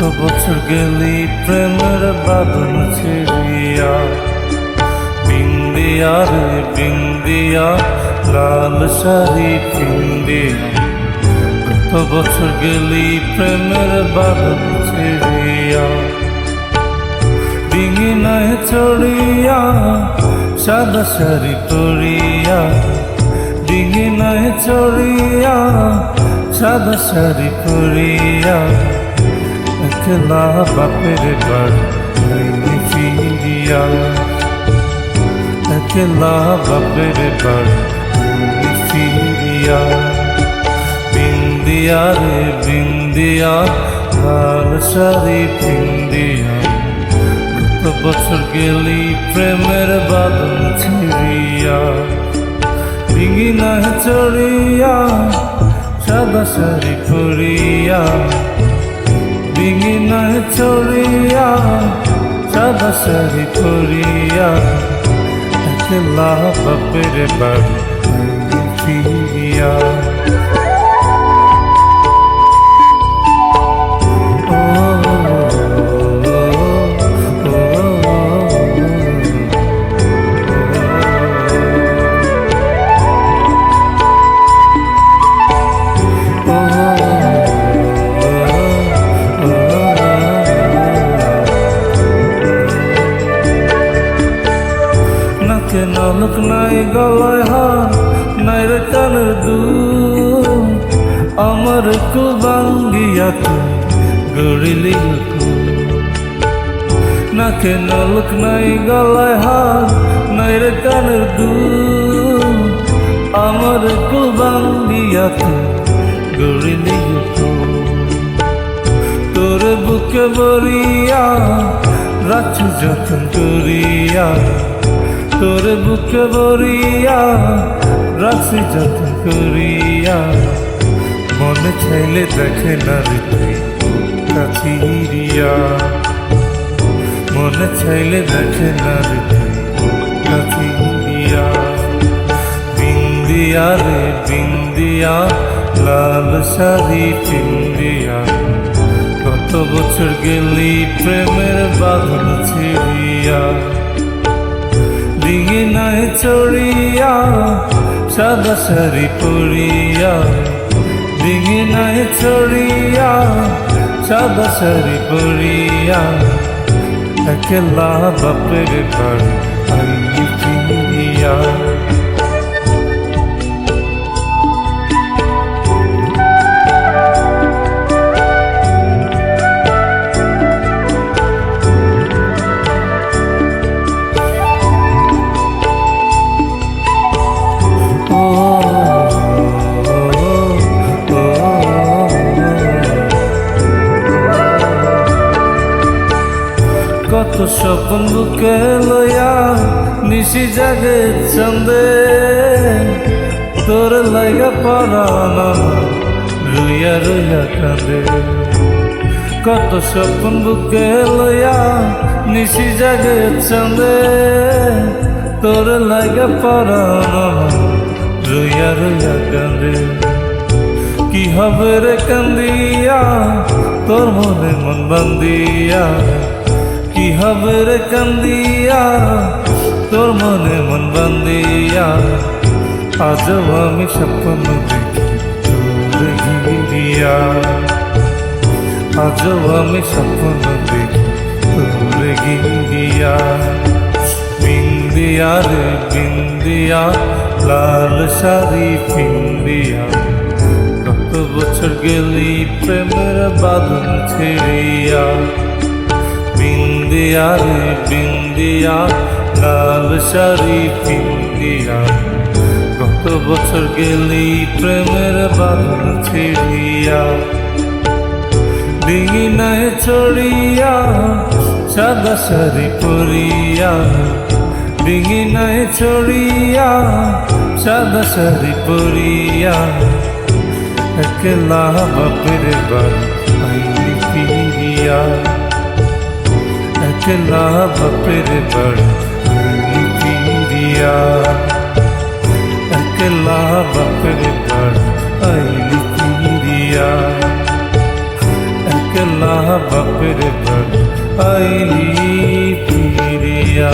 বছর গেলি প্রেমের বাঁধন ছিড়িয়া, বিন্দিয়া রে বিন্দিয়া লাল শাড়ি পিন্দিয়া। কত বছর গেলি প্রেমের বাঁধন ছিড়িয়া, ডিঙি নাই চড়িয়া সাদা শাড়ি পরিয়া, ডিঙি নাই চড়িয়া সাদা শাড়ি পরিয়া। একলা বাপের বাড়ি ফিরিয়া, একলা বাপের বাড়ি ফিরিয়া। বিন্দিয়া রে বিন্দিয়া লাল শাড়ি পিন্দিয়া। কত বছর গেলি প্রেমের বাঁধন ছিড়িয়া, ডিঙি না চড়িয়া সাদা শাড়ি পরিয়া, ডিঙি না চড়িয়া সাদা শাড়ি পরিয়া। একলা বাপের বাড়ি ফিরিয়া। নালক নাই গলায় হার নাই রে কানের দুল, আমার কুল ভাঙ্গিয়া তুই গড়িলি নাকে। নালক নাই গলায় হার নাই রে কানের দুল, আমার কুল ভাঙ্গিয়া তুই গড়িলি। তোর বুকে বরিয়া রাখছি যতন করিয়া, তোর বুকে বরিয়া রাখছি যতন করিয়া। মনে চাইলে দেখে না রে তুই কাছিরিয়া, মনে চাইলে দেখে না রে তুই কাছিরিয়া। বিন্দিয়া রে বিন্দিয়া লাল শাড়ি পিন্দিয়া। কত বছর গেলি প্রেমের বাঁধন ছিড়িয়া, ডিঙি নাই চড়িয়া সাদা শাড়ি পরিয়া, ডিঙি নাই চড়িয়া সাদা শাড়ি পরিয়া। একলা বাপের বাড়ি আইলি ফিরিয়া। কত স্বপ্ন বুকে লইয়া নিশি জাগে চন্দে, তোর লাইগা পরানো রুইয়া রুইয়া কাঁদে। কত স্বপ্ন বুকে লইয়া নিশি জাগে চন্দে, তোর লাইগা পরানো রুইয়া রুইয়া কাঁদে। কি হবে রে কান্দিয়া তোর মনে মন বান্দিয়া, কি হবে রে কান্দিয়া তোর মনে মন বান্দিয়া। আজও আমি স্বপ্ন দেখি তোরে ঘিরিয়া, আজও আমি স্বপ্ন দেখি তোরে ঘিরিয়া। বিন্দিয়া রে বিন্দিয়া লাল শাড়ি পিন্দিয়া। কত বছর গেলি প্রেমের বাঁধন ছিড়িয়া, বিন্দিয়া রে বিন্দিয়া লাল শাড়ি পিন্দিয়া। কত বছর গেলি প্রেমের বাঁধন ছিড়িয়া, ডিঙি নাই চড়িয়া সাদা শাড়ি পরিয়া, ডিঙি নাই চড়িয়া সাদা শাড়ি পরিয়া। একলা বাপের বাড়ি আইলি ফিরিয়া, একলা বাপের বাড়ি আইলি ফিরিয়া। একলা বাপের বাড়ি আইলি ফিরিয়া, একলা বাপের বাড়ি আইলি ফিরিয়া।